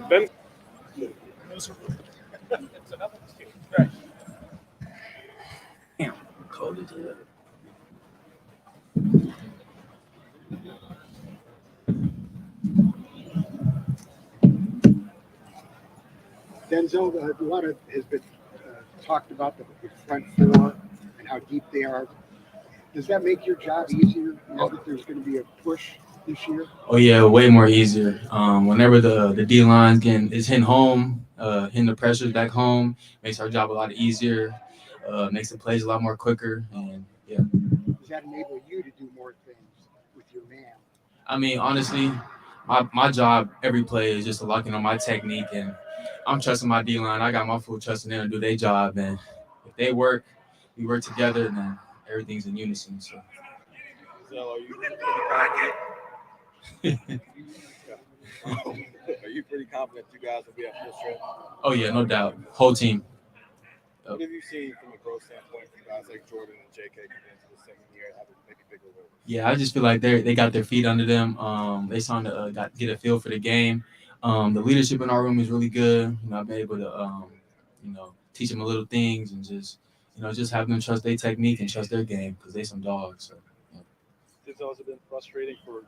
Ben. Damn, cold as hell. Denzel, a lot of has been talked about the front four and how deep they are. Does that make your job easier now that there's going to be a push this year? Oh yeah, way more easier. Whenever the D line is hitting home, hitting the pressures back home, makes our job a lot easier. Makes the plays a lot more quicker, and yeah. Does that enable you to do more things with your man? I mean, honestly, my job every play is just to lock in on my technique, and I'm trusting my D line. I got my full trust in them to do their job, and if they work, we work together, and then everything's in unison. So. Are you pretty confident? Are you pretty confident you guys will be at full strength? Oh yeah, no doubt. Whole team. What have you seen from a growth standpoint from guys like Jordan and JK coming into the second year and having maybe bigger roles? Yeah, I just feel like they got their feet under them. They starting to get a feel for the game. The leadership in our room is really good. I've been able to teach them a little things and just have them trust their technique and trust their game because they some dogs. So, yeah. It's also been frustrating for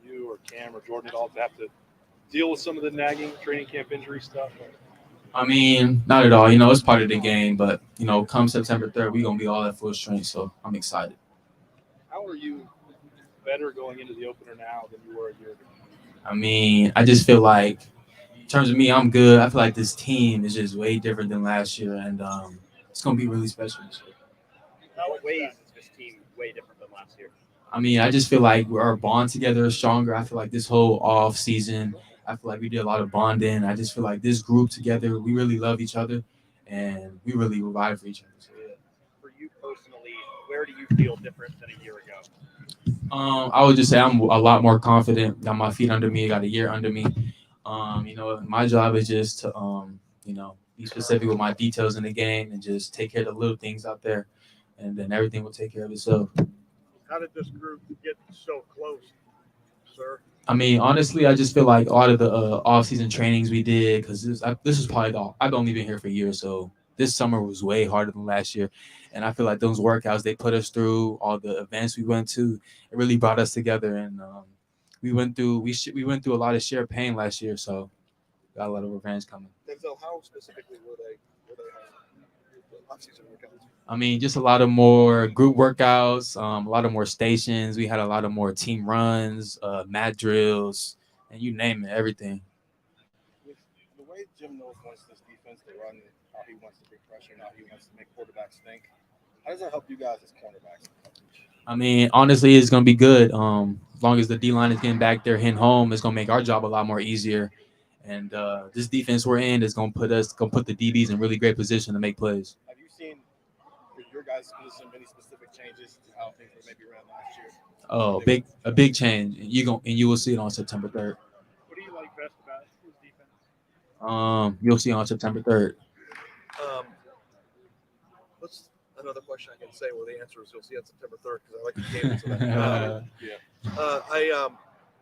you or Cam or Jordan at all to have to deal with some of the nagging training camp injury stuff. I mean, not at all. It's part of the game, but come September 3rd, we're gonna be all at full strength. So I'm excited. How are you better going into the opener now than you were a year ago? I mean, I just feel like, in terms of me, I'm good. I feel like this team is just way different than last year, and it's gonna be really special this year. What ways is this team way different than last year? I mean, I just feel like our bond together is stronger. I feel like this whole off season, I feel like we did a lot of bonding. I just feel like this group together, we really love each other, and we really provide for each other. So, yeah. For you personally, where do you feel different than a year ago? I would just say I'm a lot more confident. Got my feet under me. Got a year under me. My job is just to be specific with my details in the game and just take care of the little things out there, and then everything will take care of itself. How did this group get so close, sir? I mean, honestly, I just feel like a lot of the off-season trainings we did, because this is probably I've only been here for a year, so this summer was way harder than last year, and I feel like those workouts they put us through, all the events we went to, it really brought us together, and we went through a lot of shared pain last year, so got a lot of revenge coming. Denzel, how specifically were they off-season workouts? I mean, just a lot of more group workouts, a lot of more stations. We had a lot of more team runs, mat drills, and you name it, everything. With the way Jim Knowles wants this defense to run, how he wants to bring pressure, and how he wants to make quarterbacks think, how does that help you guys as cornerbacks? I mean, honestly, it's going to be good. As long as the D-line is getting back there, hitting home, it's going to make our job a lot more easier. And this defense we're in is going to put the DBs in really great position to make plays. Have you seen for your guys' position any specific changes to how things were maybe ran last year? Oh, a big change. You will see it on September 3rd. What do you like best about his defense? You'll see on September 3rd. What's another question I can say? Well, the answer is you'll see on September 3rd because I like the game.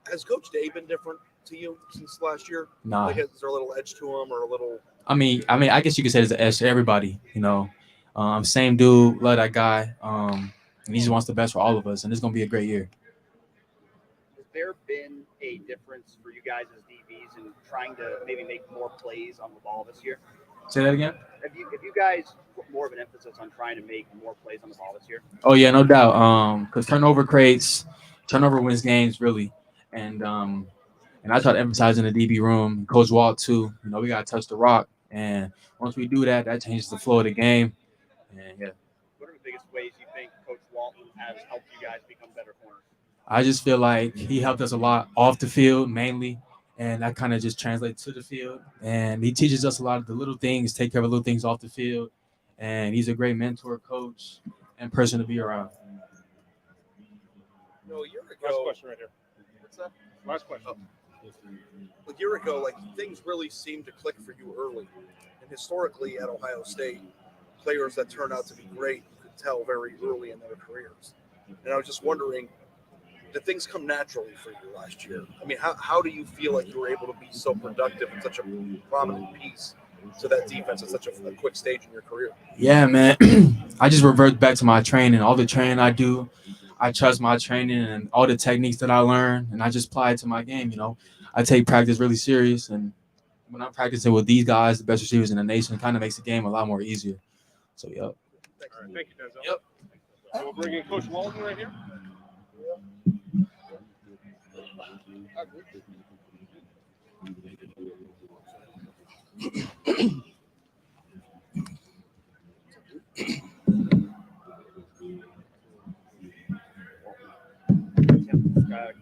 Has Coach Day been different to you since last year? Nah. Like, is there a little edge to him or a little? I mean, I guess you could say there's an edge to everybody. Same dude, love that guy. And he just wants the best for all of us, and it's gonna be a great year. Has there been a difference for you guys as DBs in trying to maybe make more plays on the ball this year? Say that again. Have you guys put more of an emphasis on trying to make more plays on the ball this year? Oh yeah, no doubt. Because turnover wins games really, and I try to emphasize in the DB room. Coach Walt too. We gotta touch the rock, and once we do that, that changes the flow of the game. And yeah. What are the biggest ways you think Coach Walton has helped you guys become better corners? I just feel like he helped us a lot off the field mainly, and that kind of just translates to the field. And he teaches us a lot of the little things, take care of the little things off the field. And he's a great mentor, coach, and person to be around. A year ago. Last question right here. What's that? Last question. A year ago, things really seemed to click for you early. And historically at Ohio State, players that turn out to be great, you could tell very early in their careers. And I was just wondering, did things come naturally for you last year? I mean, how do you feel like you were able to be so productive and such a prominent piece to that defense at such a quick stage in your career? Yeah, man. I just revert back to my training. All the training I do, I trust my training and all the techniques that I learn, and I just apply it to my game. I take practice really serious, and when I'm practicing with these guys, the best receivers in the nation, it kind of makes the game a lot more easier. So, yep. All right, thank you, Denzel. Yep. So we'll bring in Coach Walton right here.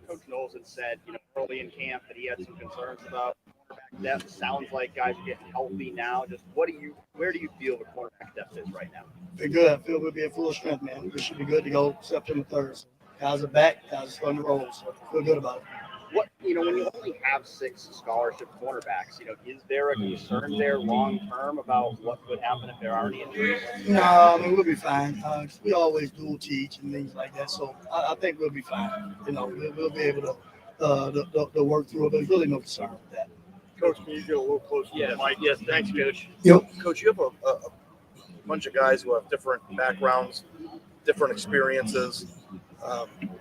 Coach Knowles had said, early in camp that he had some concerns about cornerback depth. Sounds like guys are getting healthy now. Just where do you feel the cornerback depth is right now? Be good. I feel we'll be at full strength, man. We should be good to go September 3rd. So guys are back. Guys are starting to roll. So feel good about it. What when you only have 6 scholarship cornerbacks, is there a concern there long term about what would happen if there are any injuries? No, I mean we'll be fine. We always dual teach and things like that, so I think we'll be fine. We'll be able to work through it. There's really no concern with that. Coach, can you get a little closer? Yeah, to the mic? Yes, thanks, Coach. Yep. Coach, you have a bunch of guys who have different backgrounds, different experiences,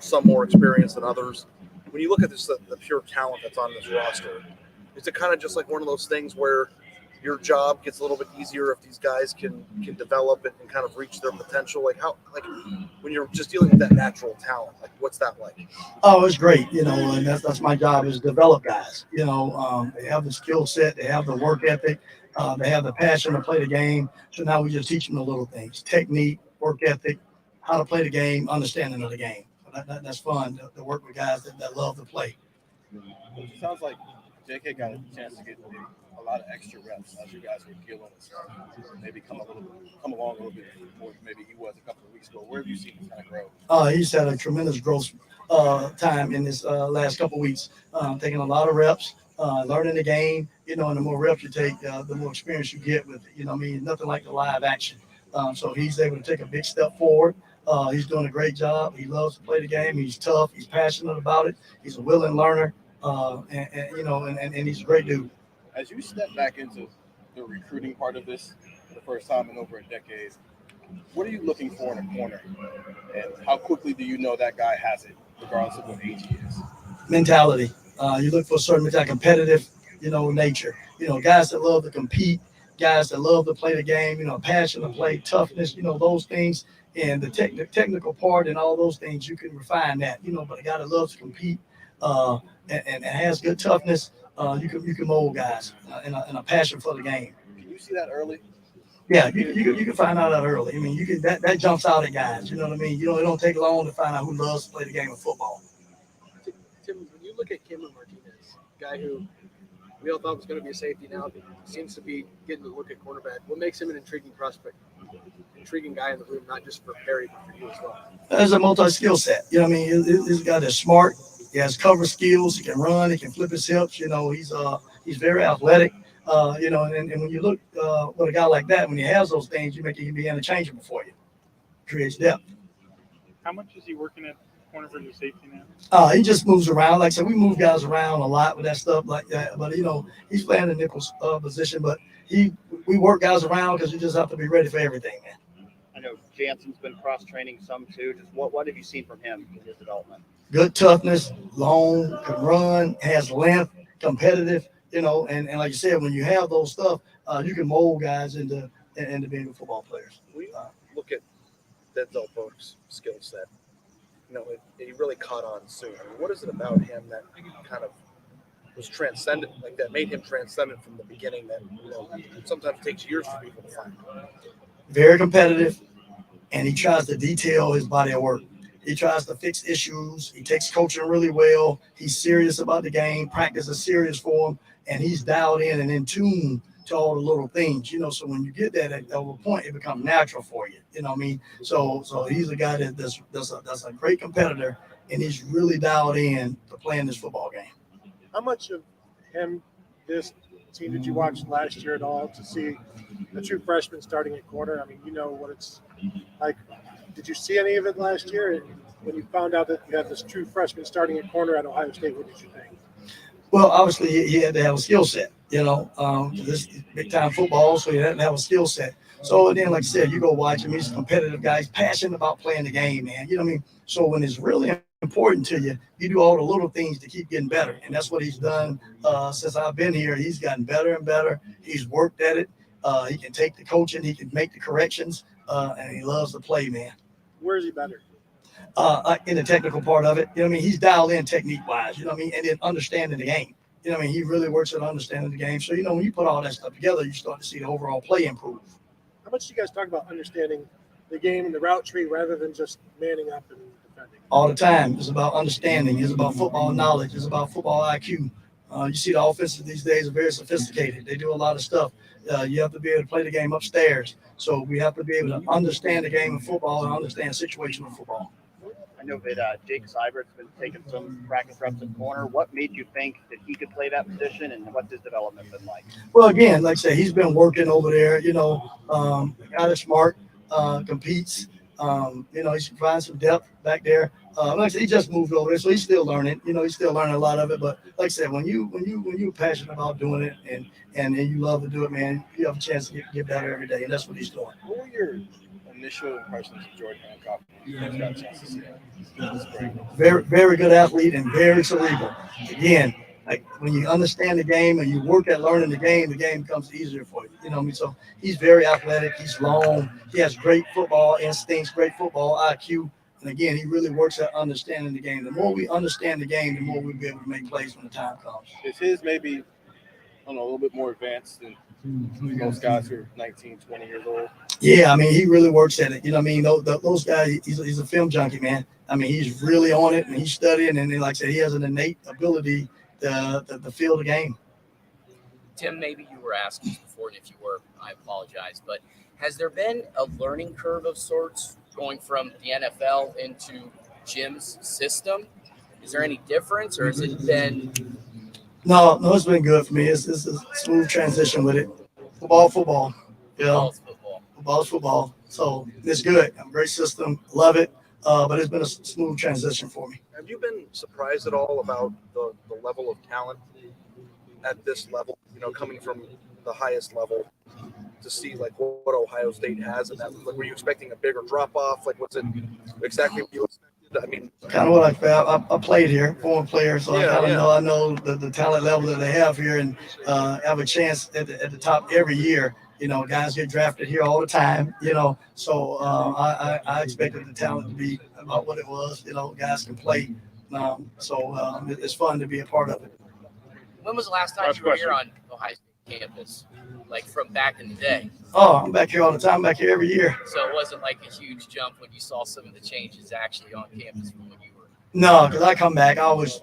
some more experience than others. When you look at this, the pure talent that's on this roster, is it kind of just like one of those things where your job gets a little bit easier if these guys can develop it and kind of reach their potential? Like when you're just dealing with that natural talent, like what's that like? Oh, it's great, and that's my job is to develop guys. They have the skill set, they have the work ethic, they have the passion to play the game. So now we just teach them the little things: technique, work ethic, how to play the game, understanding of the game. So that's fun to work with guys that love to play. It sounds like JK got a chance to get a lot of extra reps as you guys were dealing with stuff. Maybe come along a little bit more than maybe he was a couple of weeks ago. Where have you seen him kind of grow? He's had a tremendous growth time in this last couple of weeks, taking a lot of reps, learning the game. And the more reps you take, the more experience you get with it. Nothing like the live action. So he's able to take a big step forward. He's doing a great job. He loves to play the game. He's tough. He's passionate about it. He's a willing learner, and he's a great dude. As you step back into the recruiting part of this for the first time in over a decade, what are you looking for in a corner? And how quickly do you know that guy has it, regardless of what age he is? Mentality. You look for a certain mentality, competitive, nature. Guys that love to compete, guys that love to play the game, passion to play, toughness, those things. And the technical part and all those things, you can refine that, but a guy that loves to compete and has good toughness, you can mold guys and a passion for the game. Can you see that early? Yeah, you can find out that early. I mean, you can that jumps out at guys. You know what I mean? It don't take long to find out who loves to play the game of football. Tim, when you look at Cameron Martinez, a guy who we all thought was going to be a safety, now seems to be getting to look at cornerback. What makes him an intriguing prospect? Intriguing guy in the room, not just for Perry, but for you as well. There's a multi-skill set. He's a guy that's smart. He has cover skills. He can run. He can flip his hips. He's very athletic. And when you look with a guy like that, when he has those things, he can be interchangeable for you. Creates depth. How much is he working at corner versus safety now? He just moves around. Like I said, we move guys around a lot with that stuff like that. But he's playing the nickel position. But we work guys around because you just have to be ready for everything, man. I know Jansen's been cross training some too. Just what have you seen from him in his development? Good toughness, long, can run, has length, competitive. And like you said, when you have those stuff, you can mold guys into being football players. We look at Denzel Burke's skill set. He really caught on soon. I mean, what is it about him that kind of was transcendent, like that made him transcendent from the beginning that sometimes takes years for people to find? Very competitive, and he tries to detail his body of work. He tries to fix issues. He takes coaching really well. He's serious about the game. Practice is serious for him, and he's dialed in and in tune to all the little things. So when you get that at a point, it becomes natural for you. You know what I mean? So he's a guy that's a great competitor, and he's really dialed in to playing this football game. How much of him, this team, did you watch last year at all to see a true freshman starting at corner? I mean, what it's like. Did you see any of it last year? when you found out that you had this true freshman starting at corner at Ohio State? What did you think? Well, obviously he had to have a skill set, this is big time football, so he had to have a skill set. So then, like I said, you go watch him. He's a competitive guy. He's passionate about playing the game, man. You know what I mean? So when it's really important to you, you do all the little things to keep getting better. And that's what he's done since I've been here. He's gotten better and better. He's worked at it. He can take the coaching. He can make the corrections. And he loves to play, man. Where is he better? In the technical part of it. You know what I mean? He's dialed in technique-wise, you know what I mean? And then understanding the game. You know what I mean? He really works at understanding the game. So, when you put all that stuff together, you start to see the overall play improve. How much do you guys talk about understanding the game and the route tree rather than just manning up and defending? All the time. It's about understanding. It's about football knowledge. It's about football IQ. You see the offenses these days are very sophisticated. They do a lot of stuff. You have to be able to play the game upstairs. So we have to be able to understand the game of football and understand situational football. I know that Jake Seibert's been taking some practice reps at corner. What made you think that he could play that position, and what's his development been like? Well, again, like I said, he's been working over there. Guy that's smart, competes. He provides some depth back there. Like I said, he just moved over there, so he's still learning. He's still learning a lot of it. But like I said, when you're passionate about doing it and you love to do it, man, you have a chance to get better every day, and that's what he's doing. What were your initial impressions of Jordan Hancock? You guys got a chance to see him. That's great. Very, very good athlete and very cerebral. Again, like when you understand the game and you work at learning the game becomes easier for you. You know what I mean? So he's very athletic. He's long. He has great football instincts, great football IQ. And again, he really works at understanding the game. The more we understand the game, the more we'll be able to make plays when the time comes. Is his maybe, a little bit more advanced than most guys who are 19, 20 years old? Yeah, I mean, he really works at it. You know what I mean? Those guys, he's a film junkie, man. I mean, he's really on it, and he's studying. And then, like I said, he has an innate ability to feel the game. Tim, maybe you were asked this before, and if you were, I apologize. But has there been a learning curve of sorts going from the NFL into Jim's system? Is there any difference, or has it been? No, it's been good for me. It's a smooth transition with it. Football. Football's football. So it's good. Great system. Love it. But it's been a smooth transition for me. Have you been surprised at all about the level of talent at this level, coming from the highest level to see like what Ohio State has? And that, like, were you expecting a bigger drop off? Like, was it exactly what you expected? I mean, kind of what I felt. I played here, former player, so I know the talent level that they have here, and have a chance at the top every year. Guys get drafted here all the time. So I expected the talent to be about what it was. Guys can play. It's fun to be a part of it. When was the last time you were here on Ohio State campus? Like from back in the day? Oh, I'm back here all the time, back here every year. So it wasn't like a huge jump when you saw some of the changes actually on campus from when you were? No, because I come back, I always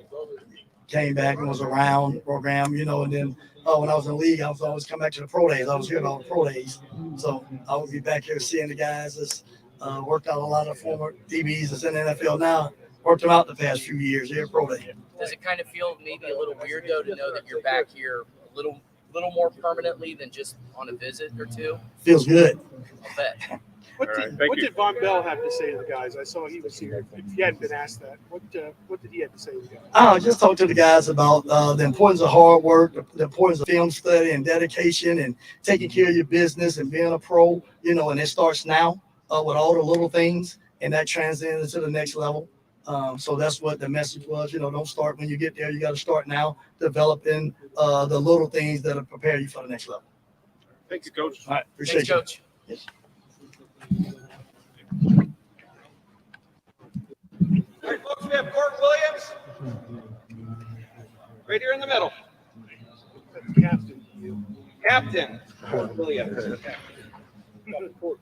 came back and was around the program, and then when I was in the league, I was always come back to the pro days. I was here at all the pro days. So I would be back here seeing the guys that's worked out a lot of former DBs that's in the NFL now, worked them out the past few years here at pro day. Does it kind of feel maybe a little weird, though, to know that you're back here a little more permanently than just on a visit or two? Feels good. I'll bet. What did Von Bell have to say to the guys? I saw he was here. If he hadn't been asked that, what did he have to say to the guys? I just talk to the guys about the importance of hard work, the importance of film study and dedication and taking care of your business and being a pro, and it starts now with all the little things, and that transcends to the next level. So that's what the message was. Don't start when you get there. You got to start now, developing the little things that'll prepare you for the next level. Thanks, Coach. All right, appreciate you. Coach. Yes. All right, folks, we have Court Williams right here in the middle. Captain Court Williams. Court,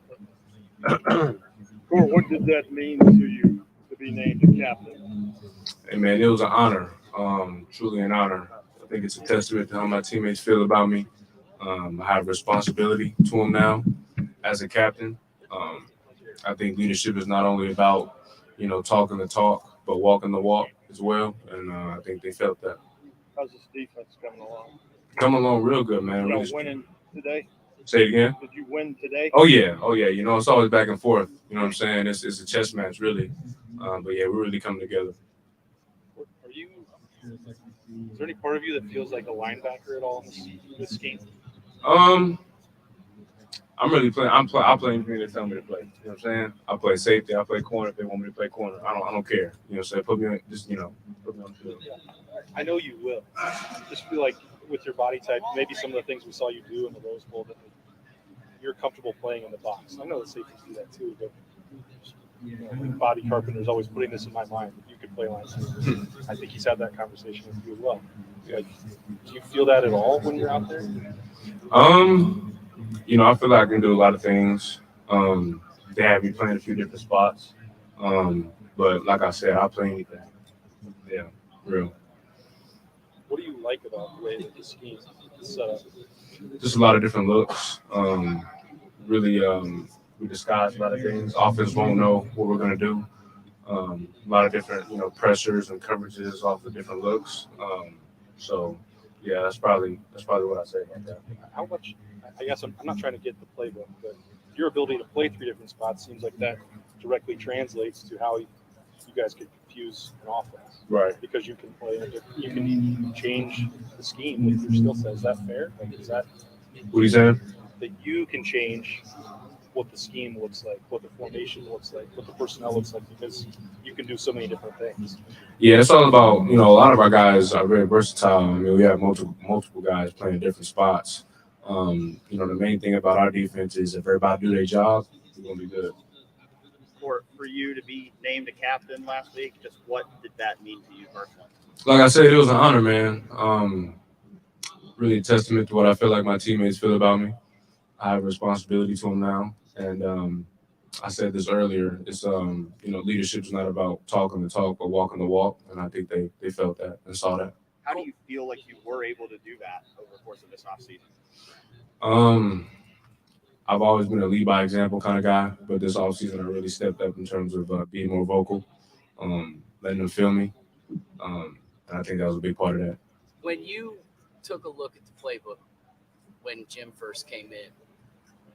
what did that mean to you to be named a captain? Hey, man, it was an honor, truly an honor. I think it's a testament to how my teammates feel about me. I have responsibility to them now as a captain. I think leadership is not only about, talking the talk, but walking the walk as well. And I think they felt that. How's this defense coming along? Coming along real good, man. Y'all winning today? Say it again. Did you win today? Oh yeah. You know, it's always back and forth. You know what I'm saying? It's a chess match, really. But yeah, we're really coming together. Are you? Is there any part of you that feels like a linebacker at all in this game? I'm really playing. I play anything they tell me to play. You know what I'm saying? I play safety. I play corner if they want me to play corner. I don't care. You know what I'm saying? Put me on. Just put me on the field. I know you will. Just feel like with your body type, maybe some of the things we saw you do in the Rose Bowl, that you're comfortable playing in the box. I know the safeties do that too, but Bobby Carpenter's always putting this in my mind. You could play linebacker. I think he's had that conversation with you as well. Like, do you feel that at all when you're out there? You know, I feel like I can do a lot of things. They have me playing a few different spots. But like I said, I'll play anything. Yeah, real. What do you like about the way that the scheme is set up? Just a lot of different looks. Really, we disguise a lot of things. Offense won't know what we're gonna do. A lot of different, pressures and coverages off the different looks. So yeah, that's probably what I say about that. How much? I guess I'm not trying to get the playbook, but your ability to play three different spots seems like that directly translates to how you guys could confuse an offense, Right? Because you can you can change the scheme with your skill set. Is that fair? Like, is that What are you saying? that you can change what the scheme looks like, what the formation looks like, what the personnel looks like, because you can do so many different things. Yeah, it's all about, a lot of our guys are very versatile. I mean, we have multiple guys playing different spots. The main thing about our defense is if everybody do their job, we're gonna be good. For you to be named a captain last week, just what did that mean to you personally? Like I said, it was an honor, man. Really a testament to what I feel like my teammates feel about me. I have a responsibility to them now, and I said this earlier. It's leadership is not about talking the talk but walking the walk, and I think they felt that and saw that. How do you feel like you were able to do that over the course of this offseason? I've always been a lead by example kind of guy, but this offseason I really stepped up in terms of being more vocal, letting them feel me, and I think that was a big part of that. When you took a look at the playbook when Jim first came in,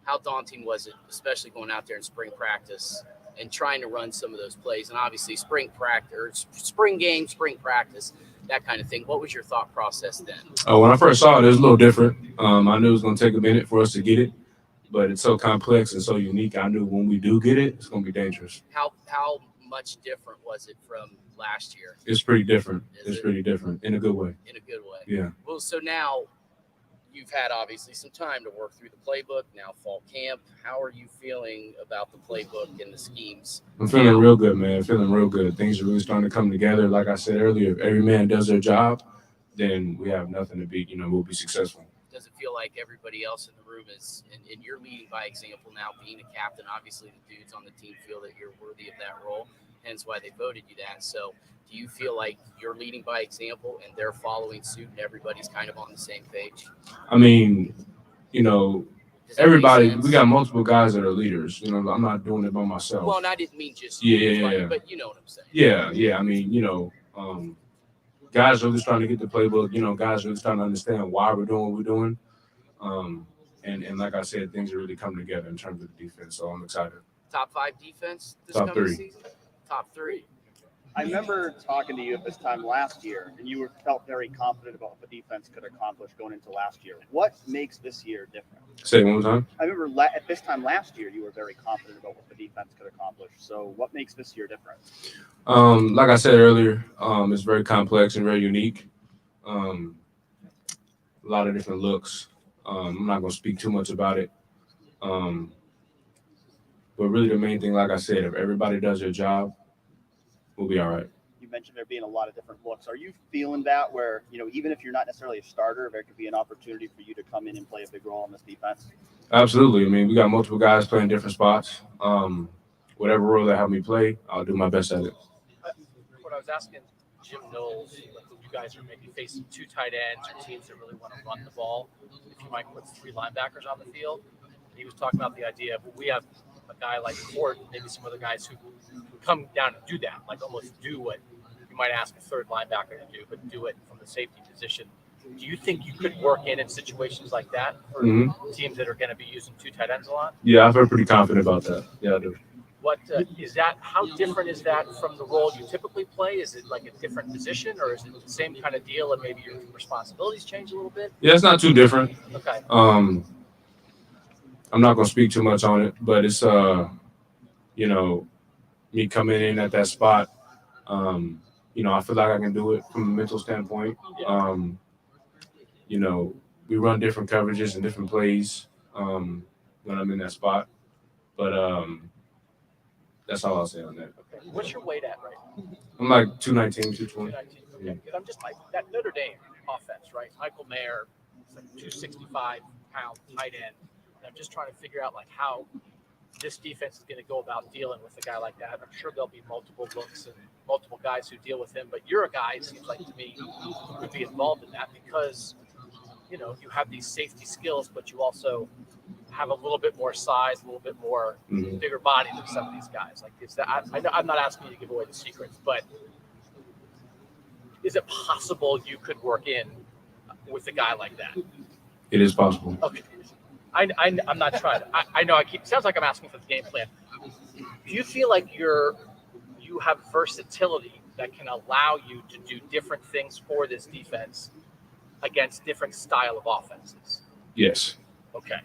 how daunting was it, especially going out there in spring practice and trying to run some of those plays? And obviously spring practice, or spring game, spring practice, that kind of thing. What was your thought process then? When I first saw it, it was a little different. I knew it was going to take a minute for us to get it, but it's so complex and so unique. I knew when we do get it, it's going to be dangerous. How much different was it from last year? It's pretty different. Pretty different in a good way. In a good way. Yeah. Well, so now you've had obviously some time to work through the playbook. Now fall camp. How are you feeling about the playbook and the schemes? I'm feeling real good, man. Feeling real good. Things are really starting to come together. Like I said earlier, if every man does their job, then we have nothing to beat. We'll be successful. Does it feel like everybody else in the room is, and you're leading by example now, being a captain? Obviously, the dudes on the team feel that you're worthy of that role, hence why they voted you that. So do you feel like you're leading by example and they're following suit and everybody's kind of on the same page? I mean, everybody, we got multiple guys that are leaders. I'm not doing it by myself. Well, and I didn't mean just yeah. But you know what I'm saying. Yeah. I mean, guys are just trying to get the playbook. Guys are just trying to understand why we're doing what we're doing. And like I said, things are really coming together in terms of the defense. So I'm excited. Top 5 defense this Top coming 3. season? Top 3. I remember talking to you at this time last year, and you felt very confident about what the defense could accomplish going into last year. What makes this year different? Say it one more time. I remember at this time last year, you were very confident about what the defense could accomplish. So what makes this year different? Like I said earlier, it's very complex and very unique. A lot of different looks. I'm not going to speak too much about it. But really the main thing, like I said, if everybody does their job, we'll be all right. You mentioned there being a lot of different looks. Are you feeling that where, even if you're not necessarily a starter, there could be an opportunity for you to come in and play a big role in this defense? Absolutely. I mean, we got multiple guys playing different spots. Whatever role they have me play, I'll do my best at it. What I was asking Jim Knowles, you guys are maybe facing 2 tight ends or teams that really want to run the ball, if you might put 3 linebackers on the field. He was talking about the idea of we have a guy like Ford, maybe some other guys who come down and do that, like almost do what you might ask a third linebacker to do, but do it from the safety position. Do you think you could work in situations like that for teams that are going to be using 2 tight ends a lot? Yeah, I feel pretty confident about that. Yeah, I do. What is that? How different is that from the role you typically play? Is it like a different position, or is it the same kind of deal and maybe your responsibilities change a little bit? Yeah, it's not too different. Okay. I'm not gonna speak too much on it, but it's you know, me coming in at that spot. You know, I feel like I can do it from a mental standpoint. You know, we run different coverages and different plays when I'm in that spot, but that's all I'll say on that. Okay. What's your weight at right now? I'm like 219, 220. 219. Okay. Because I'm just like that Notre Dame offense, right? Michael Mayer, like 265-pound tight end. And I'm just trying to figure out like how this defense is going to go about dealing with a guy like that. I'm sure there'll be multiple looks and multiple guys who deal with him, but you're a guy, it seems like to me, who could be involved in that because, you know, you have these safety skills, but you also have a little bit more size, a little bit more bigger body than some of these guys. Like, is that? I'm not asking you to give away the secrets, but is it possible you could work in with a guy like that? It is possible. Okay. I'm not trying. I know. Sounds like I'm asking for the game plan. Do you feel like you have versatility that can allow you to do different things for this defense against different style of offenses? Yes. Okay.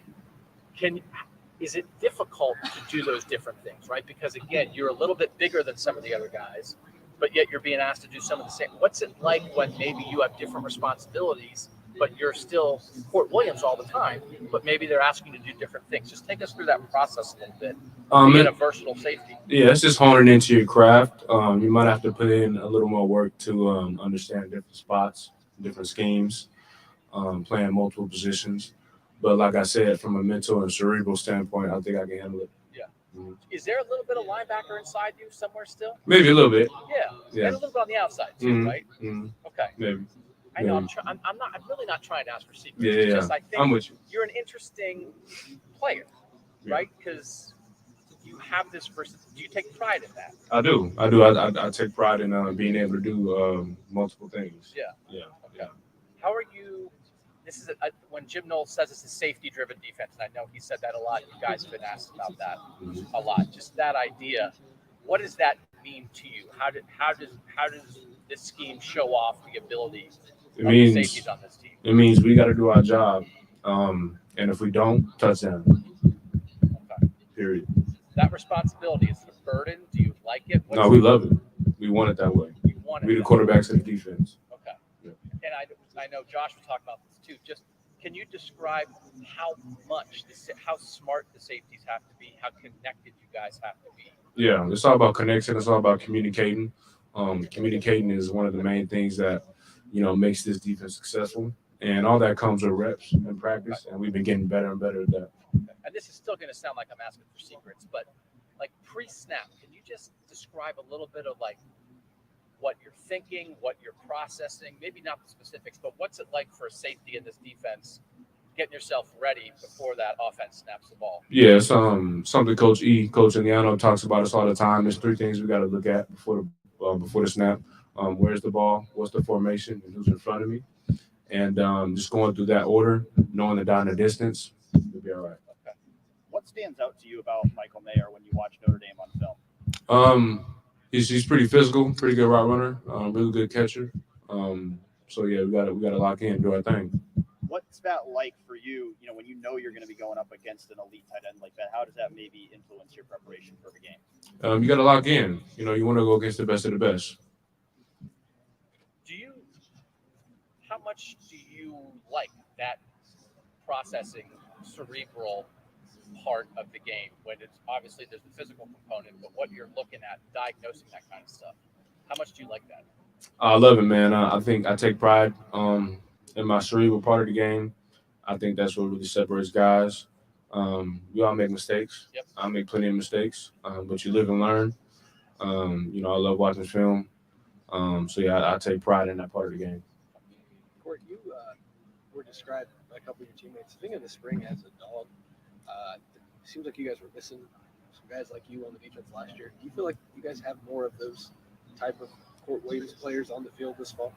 Is it difficult to do those different things, right? Because again, you're a little bit bigger than some of the other guys, but yet you're being asked to do some of the same. What's it like when maybe you have different responsibilities, but you're still Fort Williams all the time, but maybe they're asking you to do different things? Just take us through that process a little bit. Being a versatile safety. Yeah, it's just honing into your craft. You might have to put in a little more work to understand different spots, different schemes, playing multiple positions. But like I said, from a mental and cerebral standpoint, I think I can handle it. Yeah. Is there a little bit of linebacker inside you somewhere still? Maybe a little bit. Yeah. And a little bit on the outside too, right? Okay. Maybe. I know. I'm really not trying to ask for secrets. Yeah, it's just I think I'm with you. You're an interesting player, right? Because you have this versatility. Do you take pride in that? I do. I take pride in being able to do multiple things. Yeah. Okay. How are you? This is when Jim Knowles says it's a safety-driven defense, and I know he said that a lot. You guys have been asked about that a lot. Just that idea. What does that mean to you? How does this scheme show off the ability of the safeties on this team? It means we got to do our job, and if we don't, touchdown. Okay. Period. That responsibility, is it a burden? Do you like it? No, we love it. We want it that way. You want it. We the quarterbacks of the defense. Okay. Yeah. And I know Josh was talking about this too. Just can you describe how smart the safeties have to be, how connected you guys have to be? Yeah, it's all about connection. It's all about communicating. Communicating is one of the main things that, makes this defense successful. And all that comes with reps and practice, and we've been getting better and better at that. And this is still going to sound like I'm asking for secrets, but like pre-snap, can you just describe a little bit of like what you're thinking, what you're processing, maybe not the specifics, but what's it like for a safety in this defense, getting yourself ready before that offense snaps the ball? Yeah, it's something Coach Eliano talks about us all the time. There's 3 things we got to look at before the snap. Where's the ball? What's the formation? And who's in front of me? And just going through that order, knowing the down the distance, we'll be all right. Okay. What stands out to you about Michael Mayer when you watch Notre Dame on film? He's pretty physical, pretty good route runner, really good catcher. So yeah, we gotta lock in, do our thing. What's that like for you? When you know you're going to be going up against an elite tight end like that, how does that maybe influence your preparation for the game? You gotta lock in. You want to go against the best of the best. How much do you like that processing cerebral part of the game when it's obviously there's the physical component, but what you're looking at, diagnosing that kind of stuff? How much do you like that? I love it, man. I think I take pride in my cerebral part of the game. I think that's what really separates guys. We all make mistakes. Yep. I make plenty of mistakes, but you live and learn. I love watching film. So yeah, I take pride in that part of the game. Court, you were described by a couple of your teammates, I think in the spring as a dog. It seems like you guys were missing some guys like you on the defense last year. Do you feel like you guys have more of those type of Court Williams players on the field this fall?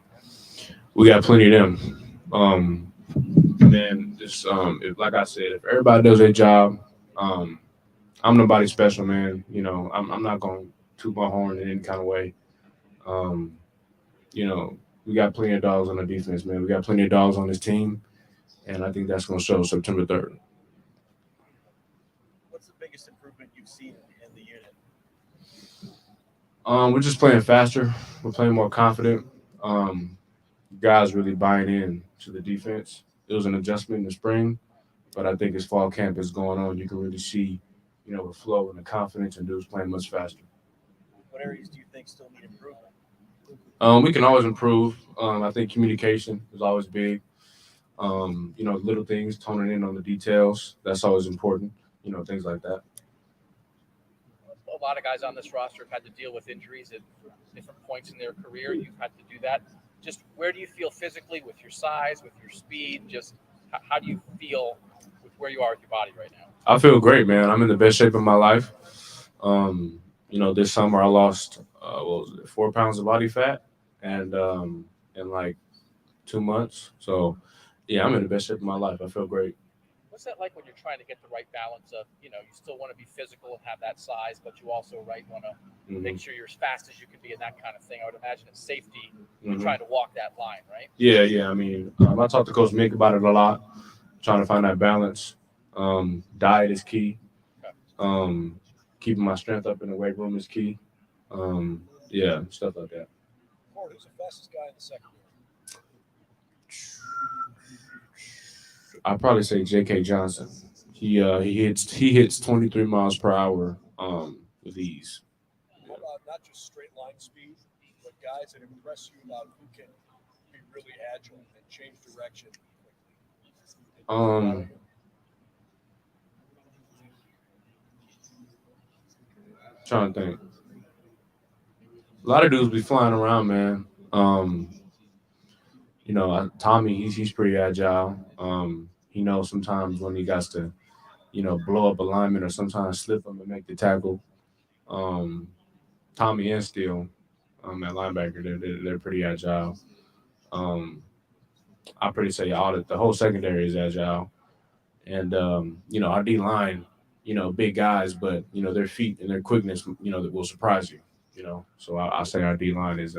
We got plenty of them. And then just like I said, if everybody does their job, I'm nobody special, man. I'm not going to toot my horn in any kind of way. You know, we got plenty of dogs on the defense, man. We got plenty of dogs on this team, and I think that's going to show September 3rd. What's the biggest improvement you've seen in the unit? We're just playing faster. We're playing more confident. Guys really buying in to the defense. It was an adjustment in the spring, but I think as fall camp is going on, you can really see, the flow and the confidence and dudes playing much faster. What areas do you think still need improvement? We can always improve. I think communication is always big. Little things, toning in on the details. That's always important. Things like that. A lot of guys on this roster have had to deal with injuries at different points in their career. You've had to do that. Just where do you feel physically with your size, with your speed? Just how do you feel with where you are with your body right now? I feel great, man. I'm in the best shape of my life. This summer I lost 4 pounds of body fat, and in like 2 months. So, yeah, I'm in the best shape of my life. I feel great. What's that like when you're trying to get the right balance of, you still want to be physical and have that size, but you also want to make sure you're as fast as you can be and that kind of thing? I would imagine it's safety. You're trying to walk that line, right? Yeah. I mean, I talked to Coach Mick about it a lot, trying to find that balance. Diet is key. Keeping my strength up in the weight room is key. Stuff like that. Who's the fastest guy in the secondary? I'd probably say J.K. Johnson. He hits 23 miles per hour with ease. How about not just straight line speed, but guys that impress you about who can be really agile and change direction quickly? Trying to think. A lot of dudes be flying around, man. Tommy, he's pretty agile. He knows sometimes when he got to, blow up a lineman or sometimes slip him and make the tackle. Tommy and Steele, at linebacker, they're pretty agile. I pretty say the whole secondary is agile, and our D line, big guys, but their feet and their quickness, that will surprise you. So I say our D line is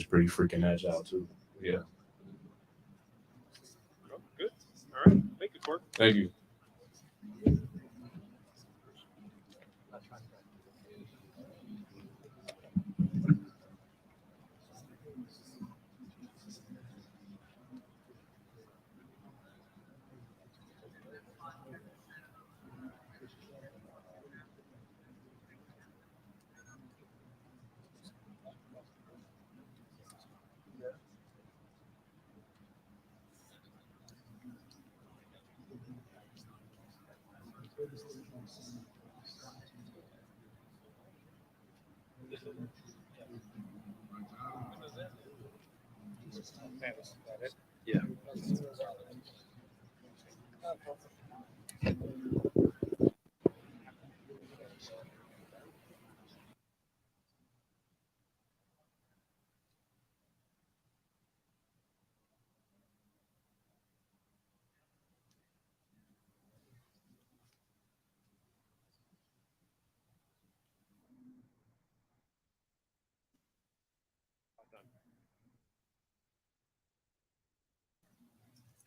pretty freaking agile too. Yeah. Good. All right. Thank you, Court. Thank you. Yeah.